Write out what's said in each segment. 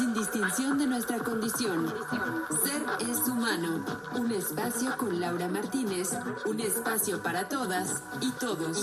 sin distinción de nuestra condición. Ser es humano. Un espacio con Laura Martínez, un espacio para todas y todos.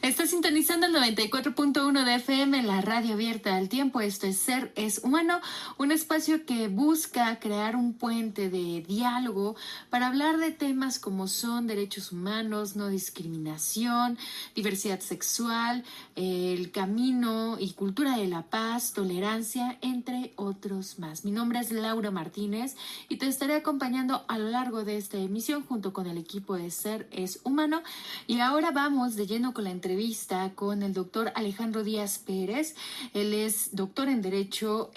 Está sintonizando el 94.1 de FM, la radio abierta al tiempo. Esto es Ser es Humano, un espacio que busca crear un puente de diálogo para hablar de temas como son derechos humanos, no discriminación, diversidad sexual, el camino y cultura de la paz, tolerancia, entre otros más. Mi nombre es Laura Martínez y te estaré acompañando a lo largo de esta emisión junto con el equipo de Ser es Humano. Y ahora vamos de lleno con la entrevista con el doctor Alejandro Díaz Pérez. Él es doctor en Derecho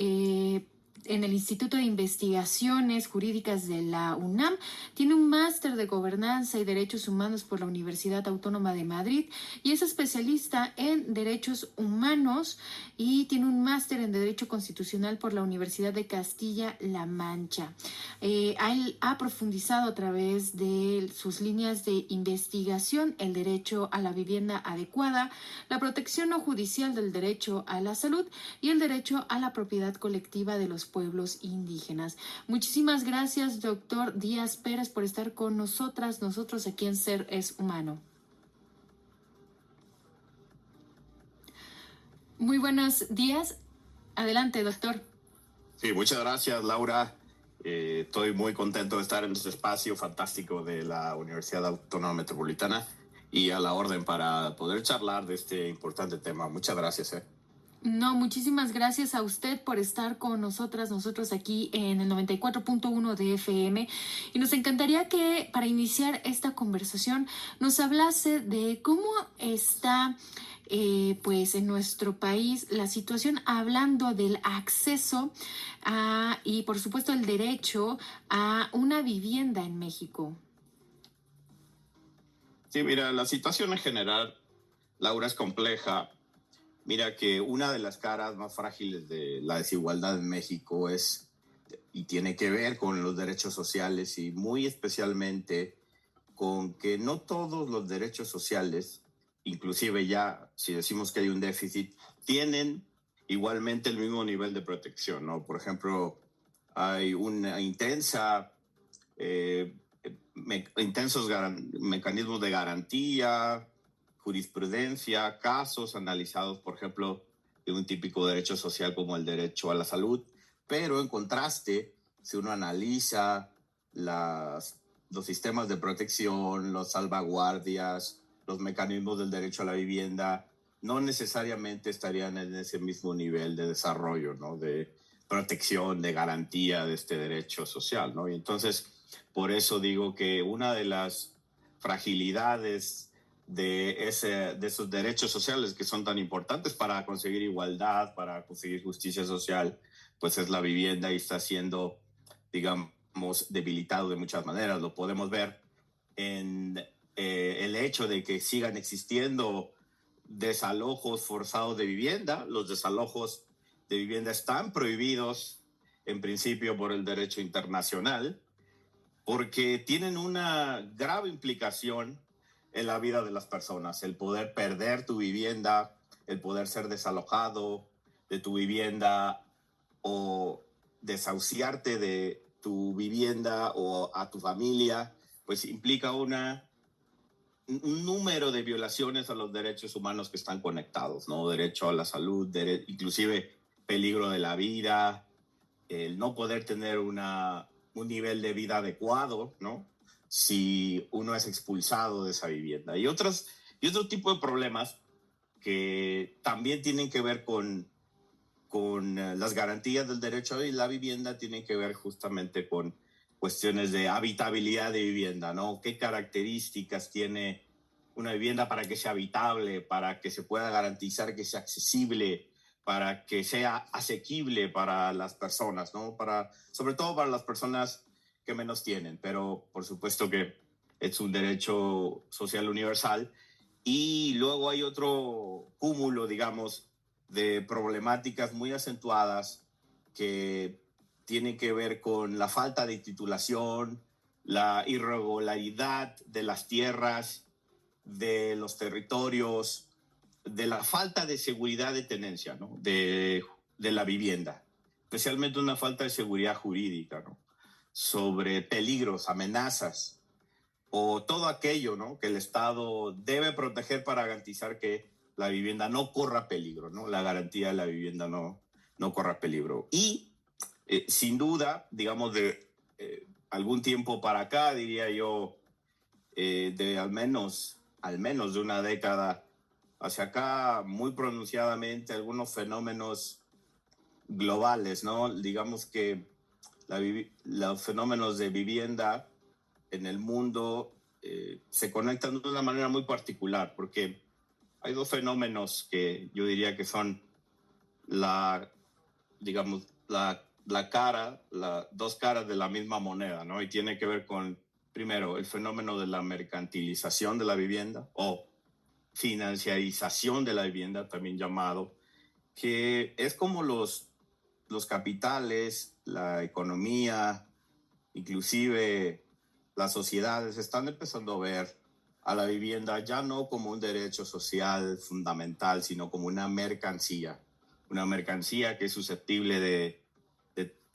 en el Instituto de Investigaciones Jurídicas de la UNAM. Tiene un máster de Gobernanza y Derechos Humanos por la Universidad Autónoma de Madrid y es especialista en Derechos Humanos y tiene un máster en Derecho Constitucional por la Universidad de Castilla-La Mancha. Él ha profundizado a través de sus líneas de investigación el derecho a la vivienda adecuada, la protección no judicial del derecho a la salud y el derecho a la propiedad colectiva de los pueblos indígenas. Muchísimas gracias, doctor Díaz Pérez, por estar con nosotros aquí en Ser es Humano. Muy buenos días. Adelante, doctor. Sí, muchas gracias, Laura. Estoy muy contento de estar en este espacio fantástico de la Universidad Autónoma Metropolitana y a la orden para poder charlar de este importante tema. Muchas gracias. No, muchísimas gracias a usted por estar con nosotros aquí en el 94.1 de FM y nos encantaría que para iniciar esta conversación nos hablase de cómo está pues en nuestro país la situación hablando del acceso y por supuesto el derecho a una vivienda en México. Sí, mira, la situación en general, Laura, es compleja. Mira que una de las caras más frágiles de la desigualdad en México es y tiene que ver con los derechos sociales y muy especialmente con que no todos los derechos sociales, inclusive ya si decimos que hay un déficit, tienen igualmente el mismo nivel de protección, ¿no? Por ejemplo, hay una intensos mecanismos de garantía, jurisprudencia, casos analizados, por ejemplo, de un típico derecho social como el derecho a la salud, pero en contraste, si uno analiza los sistemas de protección, las salvaguardias, los mecanismos del derecho a la vivienda, no necesariamente estarían en ese mismo nivel de desarrollo, ¿no? De protección, de garantía de este derecho social, ¿no? Y entonces, por eso digo que una de las fragilidades de esos derechos sociales que son tan importantes para conseguir igualdad, para conseguir justicia social, pues es la vivienda y está siendo, digamos, debilitado de muchas maneras. Lo podemos ver en el hecho de que sigan existiendo desalojos forzados de vivienda. Los desalojos de vivienda están prohibidos en principio por el derecho internacional porque tienen una grave implicación en la vida de las personas. El poder perder tu vivienda, el poder ser desalojado de tu vivienda o desahuciarte de tu vivienda o a tu familia, pues implica un número de violaciones a los derechos humanos que están conectados, ¿no? Derecho a la salud, inclusive peligro de la vida, el no poder tener un nivel de vida adecuado, ¿no? Si uno es expulsado de esa vivienda. Y otro tipo de problemas que también tienen que ver con las garantías del derecho a la vivienda, tienen que ver justamente con cuestiones de habitabilidad de vivienda, ¿no? ¿Qué características tiene una vivienda para que sea habitable, para que se pueda garantizar que sea accesible, para que sea asequible para las personas, ¿no? Sobre todo para las personas que menos tienen, pero por supuesto que es un derecho social universal. Y luego hay otro cúmulo, digamos, de problemáticas muy acentuadas que tienen que ver con la falta de titulación, la irregularidad de las tierras, de los territorios, de la falta de seguridad de tenencia, ¿no? De de la vivienda, especialmente una falta de seguridad jurídica, ¿no? Sobre peligros, amenazas o todo aquello, ¿no?, que el Estado debe proteger para garantizar que la vivienda no corra peligro, ¿no? La garantía de la vivienda no corra peligro. Y sin duda, digamos, de algún tiempo para acá, diría yo, de al menos de una década hacia acá, muy pronunciadamente, algunos fenómenos globales, ¿no? Digamos que los fenómenos de vivienda en el mundo se conectan de una manera muy particular, porque hay dos fenómenos que yo diría que son digamos, dos caras de la misma moneda, ¿no? Y tiene que ver con, primero, el fenómeno de la mercantilización de la vivienda o financiarización de la vivienda, también llamado, que es como los capitales, la economía, inclusive las sociedades están empezando a ver a la vivienda ya no como un derecho social fundamental, sino como una mercancía que es susceptible de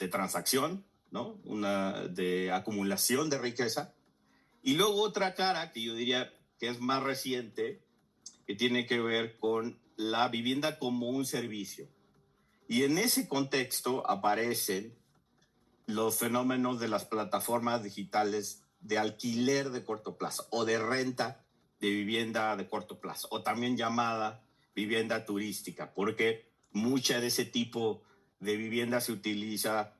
transacción, ¿no? De acumulación de riqueza. Y luego otra cara que yo diría que es más reciente, que tiene que ver con la vivienda como un servicio. Y en ese contexto aparecen los fenómenos de las plataformas digitales de alquiler de corto plazo o de renta de vivienda de corto plazo, o también llamada vivienda turística, porque mucha de ese tipo de vivienda se utiliza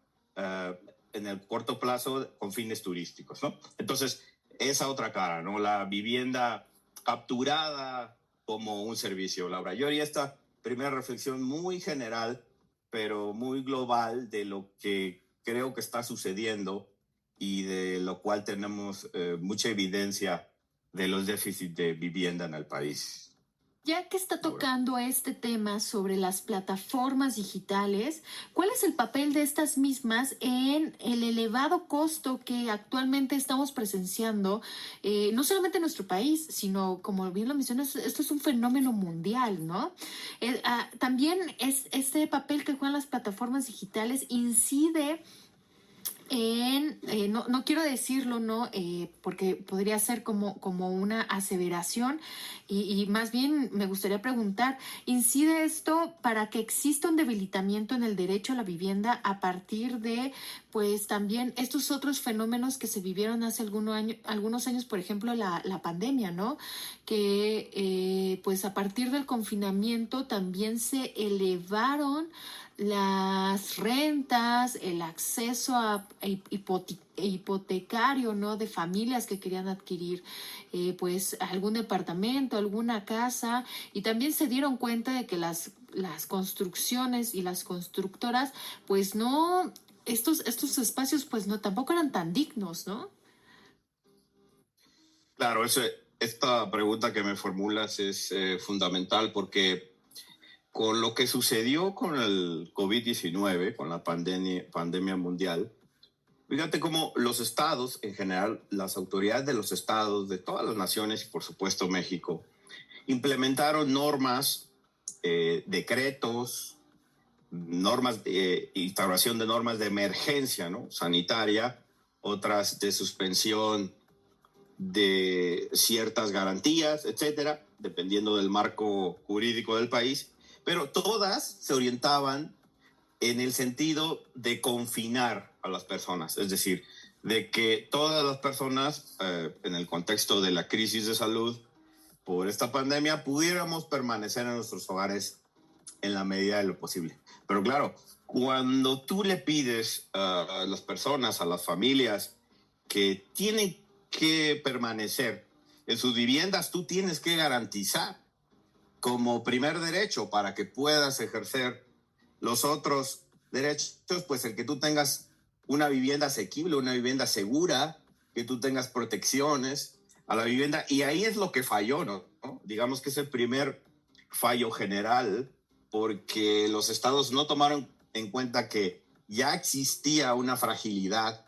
en el corto plazo con fines turísticos, ¿no? Entonces, esa otra cara, ¿no? La vivienda capturada como un servicio, Laura. Yo haría esta primera reflexión muy general, pero muy global, de lo que creo que está sucediendo y de lo cual tenemos mucha evidencia de los déficits de vivienda en el país. Ya que está tocando este tema sobre las plataformas digitales, ¿cuál es el papel de estas mismas en el elevado costo que actualmente estamos presenciando, no solamente en nuestro país, sino, como bien lo mencionas, esto es un fenómeno mundial, ¿no? También este papel que juegan las plataformas digitales incide no quiero decirlo, ¿no? Porque podría ser como una aseveración y más bien me gustaría preguntar, ¿incide esto para que exista un debilitamiento en el derecho a la vivienda a partir de, pues también estos otros fenómenos que se vivieron hace algunos años, por ejemplo, la pandemia, ¿no? Que pues a partir del confinamiento también se elevaron las rentas, el acceso a hipotecario, ¿no? De familias que querían adquirir pues algún departamento, alguna casa, y también se dieron cuenta de que las construcciones y las constructoras pues no, estos espacios pues no, tampoco eran tan dignos, ¿no? Claro, esta pregunta que me formulas es fundamental, porque con lo que sucedió con el COVID-19, con la pandemia mundial, fíjate cómo los estados, en general, las autoridades de los estados, de todas las naciones y por supuesto México, implementaron normas, decretos, normas de instauración de normas de emergencia, ¿no? Sanitaria, otras de suspensión de ciertas garantías, etcétera, dependiendo del marco jurídico del país, pero todas se orientaban en el sentido de confinar a las personas, es decir, de que todas las personas, en el contexto de la crisis de salud por esta pandemia, pudiéramos permanecer en nuestros hogares en la medida de lo posible. Pero claro, cuando tú le pides a las personas, a las familias, que tienen que permanecer en sus viviendas, tú tienes que garantizar como primer derecho, para que puedas ejercer los otros derechos, pues el que tú tengas una vivienda asequible, una vivienda segura, que tú tengas protecciones a la vivienda. Y ahí es lo que falló, ¿no? Digamos que es el primer fallo general, porque los estados no tomaron en cuenta que ya existía una fragilidad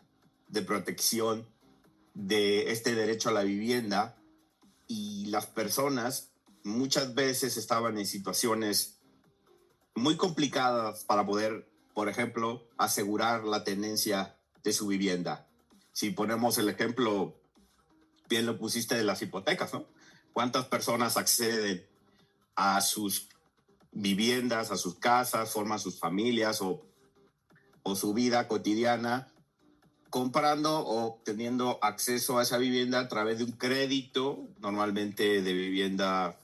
de protección de este derecho a la vivienda, y las personas muchas veces estaban en situaciones muy complicadas para poder, por ejemplo, asegurar la tenencia de su vivienda. Si ponemos el ejemplo, bien lo pusiste, de las hipotecas, ¿no? ¿Cuántas personas acceden a sus viviendas, a sus casas, forman sus familias o su vida cotidiana comprando o teniendo acceso a esa vivienda a través de un crédito, normalmente de vivienda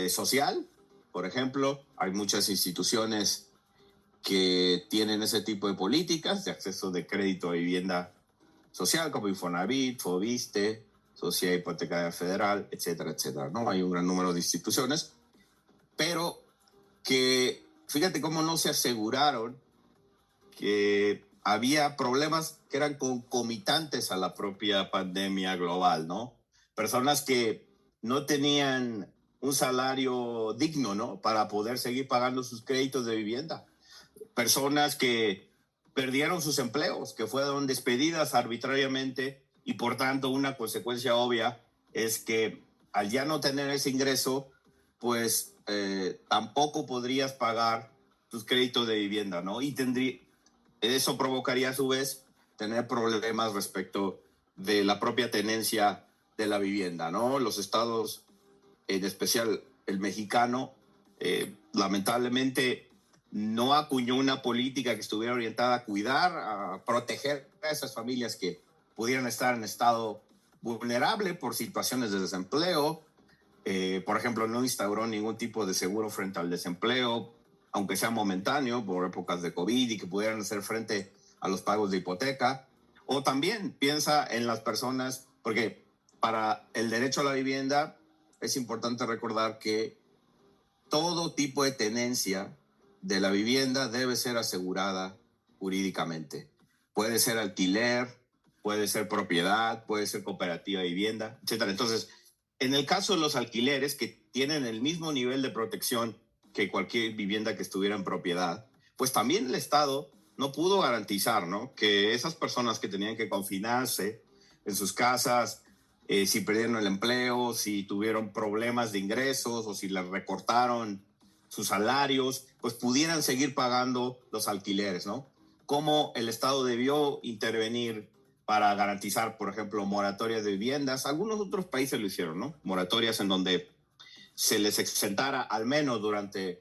social? Por ejemplo, hay muchas instituciones que tienen ese tipo de políticas de acceso de crédito a vivienda social, como Infonavit, Fobiste, Sociedad Hipotecaria Federal, etcétera, etcétera, ¿no? Hay un gran número de instituciones, pero que fíjate cómo no se aseguraron que había problemas que eran concomitantes a la propia pandemia global, ¿no? Personas que no tenían un salario digno, ¿no? Para poder seguir pagando sus créditos de vivienda. Personas que perdieron sus empleos, que fueron despedidas arbitrariamente, y por tanto una consecuencia obvia es que al ya no tener ese ingreso, pues tampoco podrías pagar tus créditos de vivienda, ¿no? Y eso provocaría a su vez tener problemas respecto de la propia tenencia de la vivienda, ¿no? Los estados, en especial el mexicano, lamentablemente no acuñó una política que estuviera orientada a cuidar, a proteger a esas familias que pudieran estar en estado vulnerable por situaciones de desempleo. Por ejemplo, no instauró ningún tipo de seguro frente al desempleo, aunque sea momentáneo, por épocas de COVID, y que pudieran hacer frente a los pagos de hipoteca. O también piensa en las personas, porque para el derecho a la vivienda es importante recordar que todo tipo de tenencia de la vivienda debe ser asegurada jurídicamente. Puede ser alquiler, puede ser propiedad, puede ser cooperativa de vivienda, etcétera. Entonces, en el caso de los alquileres, que tienen el mismo nivel de protección que cualquier vivienda que estuviera en propiedad, pues también el Estado no pudo garantizar, ¿no?, que esas personas que tenían que confinarse en sus casas, si perdieron el empleo, si tuvieron problemas de ingresos o si les recortaron sus salarios, pues pudieran seguir pagando los alquileres, ¿no? Cómo el Estado debió intervenir para garantizar, por ejemplo, moratorias de viviendas. Algunos otros países lo hicieron, ¿no? Moratorias en donde se les exentara al menos durante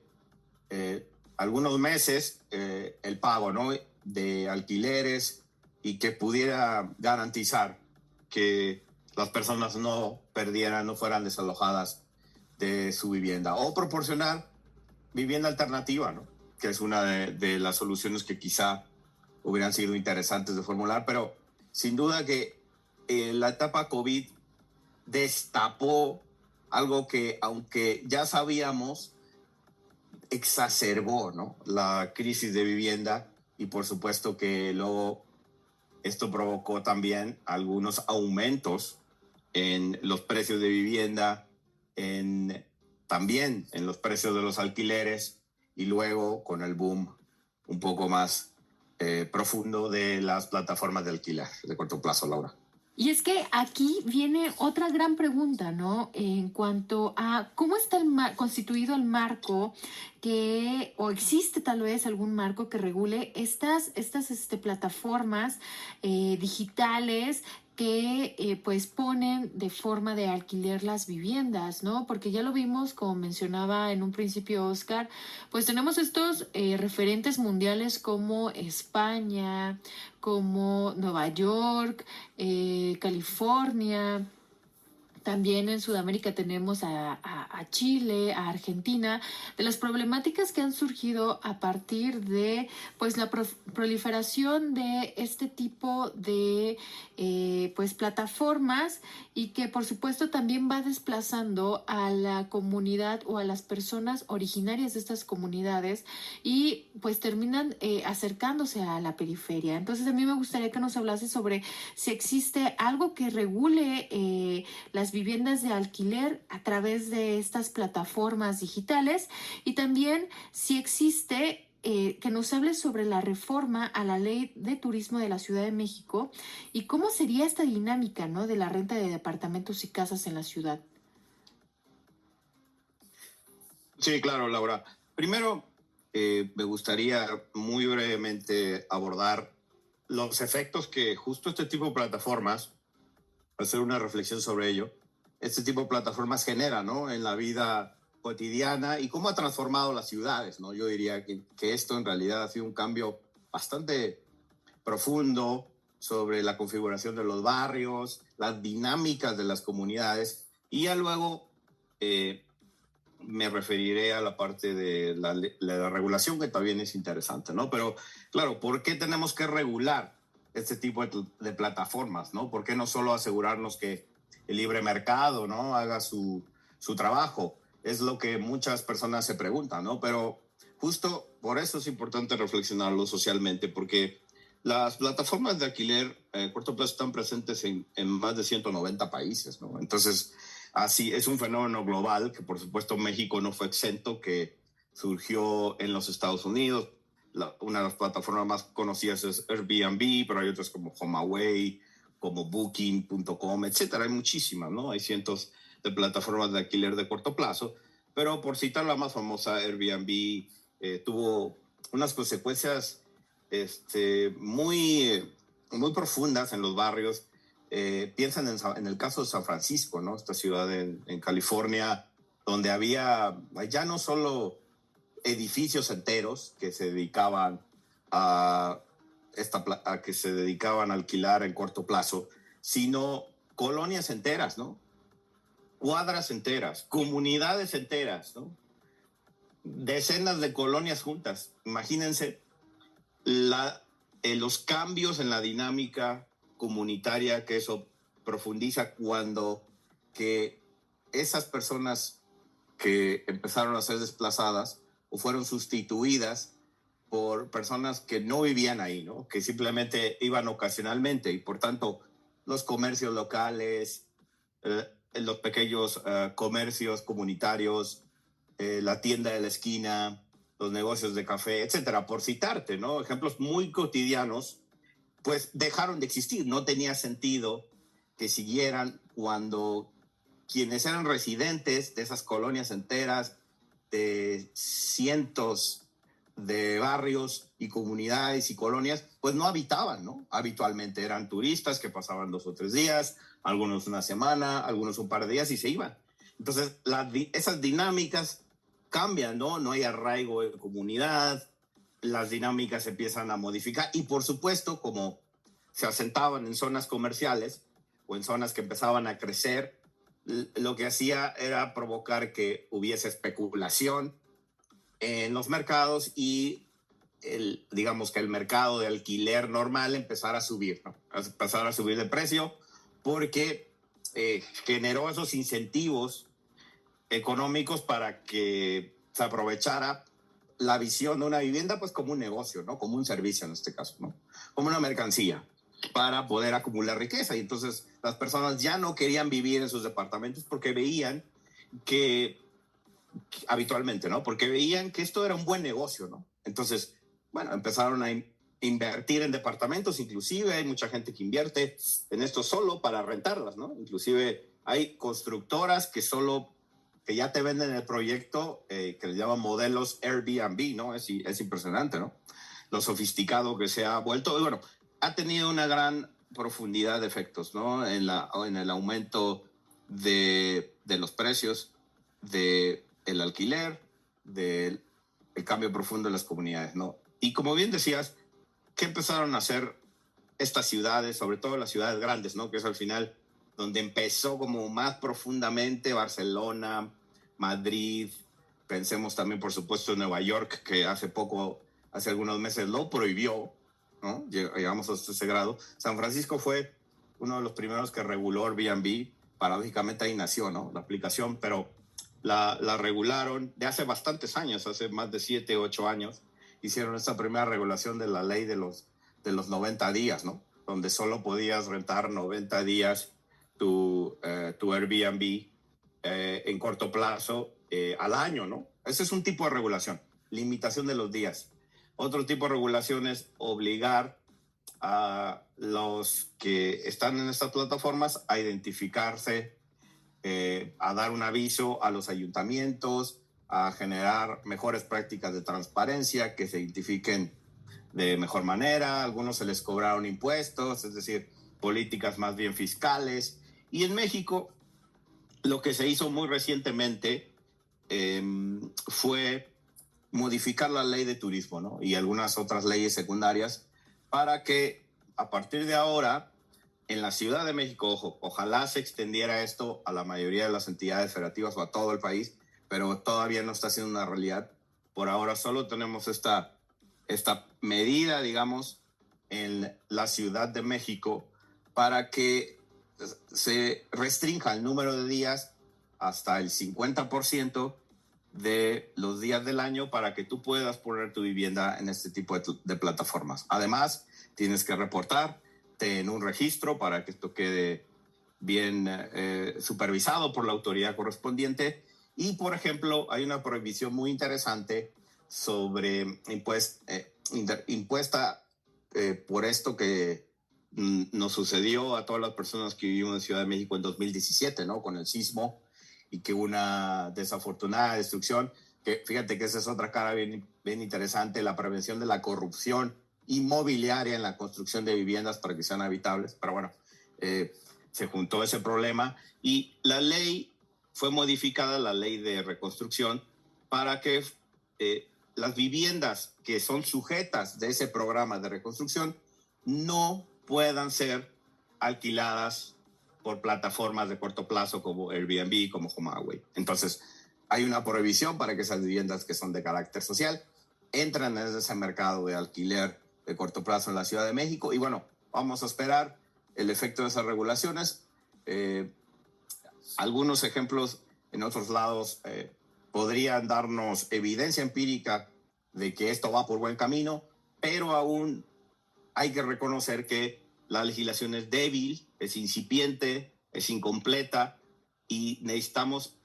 algunos meses el pago, ¿no?, de alquileres, y que pudiera garantizar que las personas no perdieran, no fueran desalojadas de su vivienda, o proporcionar vivienda alternativa, ¿no?, que es una de las soluciones que quizá hubieran sido interesantes de formular. Pero sin duda que la etapa COVID destapó algo que, aunque ya sabíamos, exacerbó, ¿no?, la crisis de vivienda. Y por supuesto que luego esto provocó también algunos aumentos en los precios de vivienda, también en los precios de los alquileres, y luego con el boom un poco más profundo de las plataformas de alquiler de corto plazo, Laura. Y es que aquí viene otra gran pregunta, ¿no? En cuanto a cómo está constituido el marco o existe tal vez algún marco que regule estas plataformas digitales que pues ponen de forma de alquiler las viviendas, ¿no? Porque ya lo vimos, como mencionaba en un principio Oscar, pues tenemos estos referentes mundiales como España, como Nueva York, California. También en Sudamérica tenemos a Chile, a Argentina, de las problemáticas que han surgido a partir de pues la proliferación de este tipo de pues plataformas, y que por supuesto también va desplazando a la comunidad o a las personas originarias de estas comunidades, y pues terminan acercándose a la periferia. Entonces a mí me gustaría que nos hablase sobre si existe algo que regule las viviendas de alquiler a través de estas plataformas digitales, y también si existe que nos hable sobre la reforma a la ley de turismo de la Ciudad de México y cómo sería esta dinámica, ¿no?, de la renta de departamentos y casas en la ciudad. Sí, claro, Laura. Primero, me gustaría muy brevemente abordar los efectos que justo este tipo de plataformas, hacer una reflexión sobre ello, este tipo de plataformas genera, ¿no?, en la vida cotidiana y cómo ha transformado las ciudades, ¿no? Yo diría que esto en realidad ha sido un cambio bastante profundo sobre la configuración de los barrios, las dinámicas de las comunidades, y ya luego me referiré a la parte de la regulación, que también es interesante, ¿no? Pero claro, ¿por qué tenemos que regular este tipo de plataformas, ¿no? ¿Por qué no solo asegurarnos que el libre mercado, ¿no?, haga su trabajo? Es lo que muchas personas se preguntan, ¿no? Pero justo por eso es importante reflexionarlo socialmente, porque las plataformas de alquiler a corto plazo están presentes en más de 190 países, ¿no? Entonces, así es un fenómeno global que, por supuesto, México no fue exento, que surgió en los Estados Unidos. Una de las plataformas más conocidas es Airbnb, pero hay otras como HomeAway, como Booking.com, etcétera. Hay muchísimas, ¿no? Hay cientos de plataformas de alquiler de corto plazo, pero por citar la más famosa, Airbnb tuvo unas consecuencias muy profundas en los barrios. Piensan en el caso de San Francisco, ¿no?, esta ciudad en California, donde había ya no solo edificios enteros que se dedicaban a que se dedicaban a alquilar en corto plazo, sino colonias enteras, ¿no?, cuadras enteras, comunidades enteras, ¿no?, decenas de colonias juntas. Imagínense los cambios en la dinámica comunitaria que eso profundiza, cuando que esas personas que empezaron a ser desplazadas o fueron sustituidas por personas que no vivían ahí, ¿no?, que simplemente iban ocasionalmente, y por tanto los comercios locales, los pequeños comercios comunitarios, la tienda de la esquina, los negocios de café, etcétera, por citarte, ¿no?, ejemplos muy cotidianos, pues dejaron de existir. No tenía sentido que siguieran cuando quienes eran residentes de esas colonias enteras, de cientos de barrios y comunidades y colonias, pues no habitaban, ¿no? Habitualmente eran turistas que pasaban 2 o 3 días, algunos una semana, algunos un par de días y se iban. Entonces, esas dinámicas cambian, ¿no? No hay arraigo de comunidad, las dinámicas se empiezan a modificar, y por supuesto, como se asentaban en zonas comerciales o en zonas que empezaban a crecer, lo que hacía era provocar que hubiese especulación en los mercados, y digamos que el mercado de alquiler normal empezara a subir, ¿no?, empezar a subir de precio, porque generó esos incentivos económicos para que se aprovechara la visión de una vivienda pues como un negocio, ¿no?, como un servicio en este caso, ¿no?, como una mercancía para poder acumular riqueza. Y entonces las personas ya no querían vivir en sus departamentos porque veían que habitualmente, ¿no?, porque veían que esto era un buen negocio, ¿no? Entonces, bueno, empezaron a invertir en departamentos. Inclusive hay mucha gente que invierte en esto solo para rentarlas, ¿no? Inclusive hay constructoras que ya te venden el proyecto, que les llaman modelos Airbnb, ¿no? Es impresionante, ¿no?, lo sofisticado que se ha vuelto. Y bueno, ha tenido una gran profundidad de efectos, ¿no?, en el aumento de los precios del alquiler, del cambio profundo en las comunidades, ¿no? Y como bien decías, ¿qué empezaron a hacer estas ciudades, sobre todo las ciudades grandes, ¿no?, que es al final donde empezó como más profundamente? Barcelona, Madrid, pensemos también, por supuesto, en Nueva York, que hace algunos meses lo prohibió, ¿no? Llegamos hasta ese grado. San Francisco fue uno de los primeros que reguló Airbnb. Paradójicamente ahí nació, ¿no?, la aplicación, pero la regularon de hace bastantes años, hace más de 7, 8 años, hicieron esta primera regulación de la ley de los 90 días, ¿no?, donde solo podías rentar 90 días tu Airbnb en corto plazo al año, ¿no? Ese es un tipo de regulación, limitación de los días. Otro tipo de regulación es obligar a los que están en estas plataformas a identificarse, a dar un aviso a los ayuntamientos, a generar mejores prácticas de transparencia que se identifiquen de mejor manera. A algunos se les cobraron impuestos, es decir, políticas más bien fiscales. Y en México, lo que se hizo muy recientemente fue modificar la ley de turismo, ¿no? Y algunas otras leyes secundarias para que a partir de ahora en la Ciudad de México, ojalá se extendiera esto a la mayoría de las entidades federativas o a todo el país, pero todavía no está siendo una realidad. Por ahora solo tenemos esta medida, digamos, en la Ciudad de México para que se restrinja el número de días hasta el 50% de los días del año para que tú puedas poner tu vivienda en este tipo de plataformas. Además, tienes que reportarte en un registro para que esto quede bien supervisado por la autoridad correspondiente. Y, por ejemplo, hay una prohibición muy interesante sobre impuesta por esto que nos sucedió a todas las personas que vivimos en Ciudad de México en 2017, ¿no? Con el sismo y que una desafortunada destrucción, que fíjate que esa es otra cara bien interesante, la prevención de la corrupción inmobiliaria en la construcción de viviendas para que sean habitables. Pero bueno, se juntó ese problema y la ley fue modificada, la ley de reconstrucción, para que las viviendas que son sujetas de ese programa de reconstrucción no puedan ser alquiladas por plataformas de corto plazo como Airbnb, como HomeAway. Entonces, hay una prohibición para que esas viviendas que son de carácter social entran en ese mercado de alquiler de corto plazo en la Ciudad de México. Y bueno, vamos a esperar el efecto de esas regulaciones. Algunos ejemplos en otros lados podrían darnos evidencia empírica de que esto va por buen camino, pero aún hay que reconocer que la legislación es débil, es incipiente, es incompleta y necesitamos,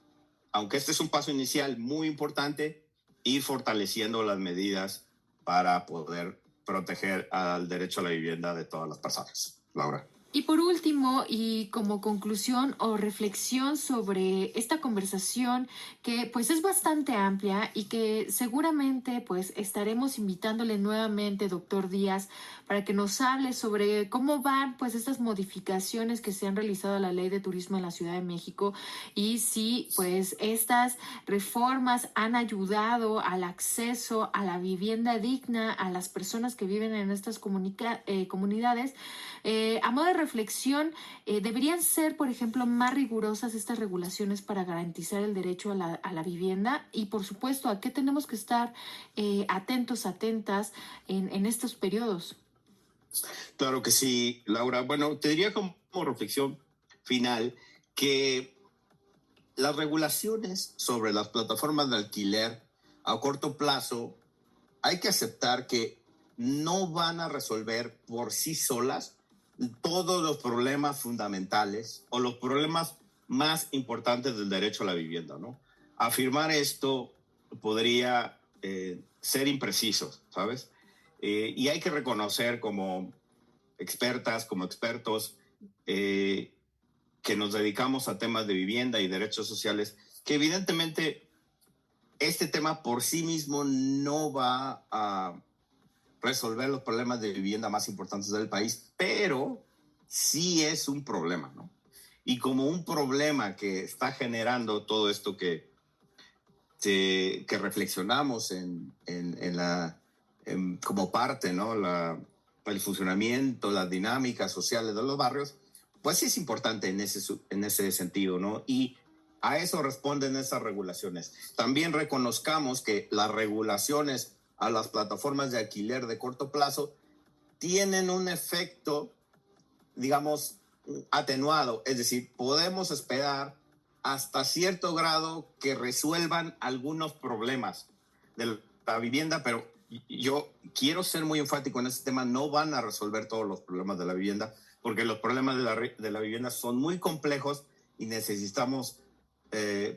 aunque este es un paso inicial muy importante, ir fortaleciendo las medidas para poder proteger al derecho a la vivienda de todas las personas. Laura. Y por último, y como conclusión o reflexión sobre esta conversación que pues es bastante amplia y que seguramente pues estaremos invitándole nuevamente, doctor Díaz, para que nos hable sobre cómo van pues estas modificaciones que se han realizado a la Ley de Turismo en la Ciudad de México y si pues estas reformas han ayudado al acceso a la vivienda digna a las personas que viven en estas comunidades. A modo de reflexión, ¿deberían ser, por ejemplo, más rigurosas estas regulaciones para garantizar el derecho a la vivienda? Y, por supuesto, ¿a qué tenemos que estar atentos, atentas en estos periodos? Claro que sí, Laura. Bueno, te diría como reflexión final que las regulaciones sobre las plataformas de alquiler a corto plazo hay que aceptar que no van a resolver por sí solas todos los problemas fundamentales o los problemas más importantes del derecho a la vivienda, ¿no? Afirmar esto podría ser impreciso, ¿sabes? Y hay que reconocer como expertas, como expertos que nos dedicamos a temas de vivienda y derechos sociales, que evidentemente este tema por sí mismo no va a resolver los problemas de vivienda más importantes del país, pero sí es un problema, ¿no? Y como un problema que está generando todo esto que reflexionamos como parte, ¿no? El funcionamiento, las dinámicas sociales de los barrios, pues sí es importante en ese sentido, ¿no? Y a eso responden esas regulaciones. También reconozcamos que las regulaciones a las plataformas de alquiler de corto plazo tienen un efecto, digamos, atenuado. Es decir, podemos esperar hasta cierto grado que resuelvan algunos problemas de la vivienda, pero yo quiero ser muy enfático en este tema, no van a resolver todos los problemas de la vivienda, porque los problemas de la vivienda son muy complejos y necesitamos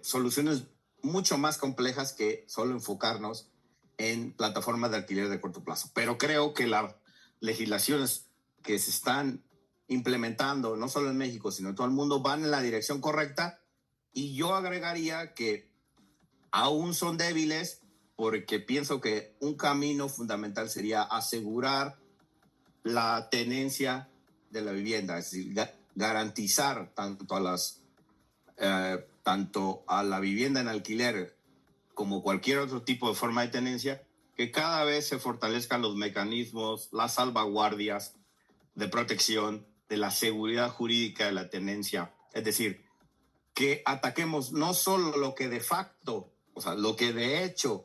soluciones mucho más complejas que solo enfocarnos en plataformas de alquiler de corto plazo. Pero creo que las legislaciones que se están implementando, no solo en México, sino en todo el mundo, van en la dirección correcta. Y yo agregaría que aún son débiles, porque pienso que un camino fundamental sería asegurar la tenencia de la vivienda, es decir, garantizar tanto a la vivienda en alquiler como cualquier otro tipo de forma de tenencia, que cada vez se fortalezcan los mecanismos, las salvaguardias de protección de la seguridad jurídica de la tenencia. Es decir, que ataquemos no solo lo que de facto, o sea, lo que de hecho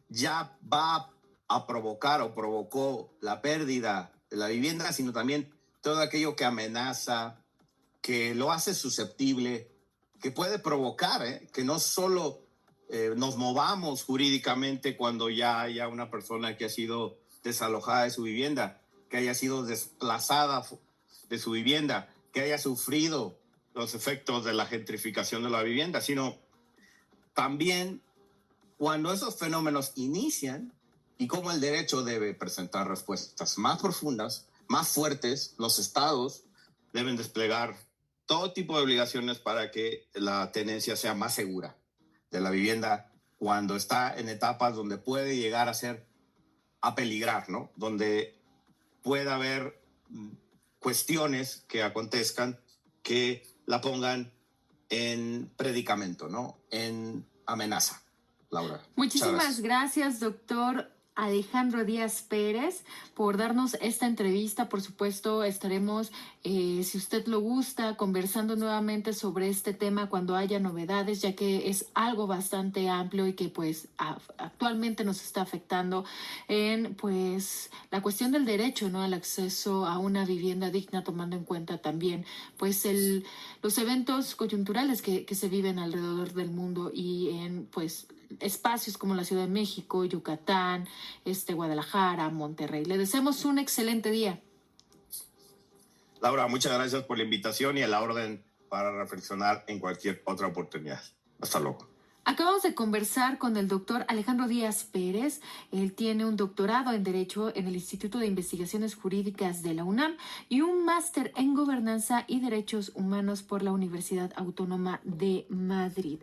ya va a provocar o provocó la pérdida de la vivienda, sino también todo aquello que amenaza, que lo hace susceptible, que puede provocar, que no solo nos movamos jurídicamente cuando ya haya una persona que ha sido desalojada de su vivienda, que haya sido desplazada de su vivienda, que haya sufrido los efectos de la gentrificación de la vivienda, sino también cuando esos fenómenos inician y cómo el derecho debe presentar respuestas más profundas, más fuertes. Los estados deben desplegar todo tipo de obligaciones para que la tenencia sea más segura de la vivienda cuando está en etapas donde puede llegar a peligrar, ¿no? Donde pueda haber cuestiones que acontezcan que la pongan en predicamento, ¿no? En amenaza. Laura. Muchísimas gracias, doctor Alejandro Díaz Pérez, por darnos esta entrevista. Por supuesto, estaremos, si usted lo gusta, conversando nuevamente sobre este tema cuando haya novedades, ya que es algo bastante amplio y que pues actualmente nos está afectando en pues la cuestión del derecho, ¿no?, al acceso a una vivienda digna, tomando en cuenta también pues los eventos coyunturales que se viven alrededor del mundo y en pues espacios como la Ciudad de México, Yucatán, Guadalajara, Monterrey. Le deseamos un excelente día. Laura, muchas gracias por la invitación y a la orden para reflexionar en cualquier otra oportunidad. Hasta luego. Acabamos de conversar con el doctor Alejandro Díaz Pérez. Él tiene un doctorado en Derecho en el Instituto de Investigaciones Jurídicas de la UNAM y un máster en Gobernanza y Derechos Humanos por la Universidad Autónoma de Madrid.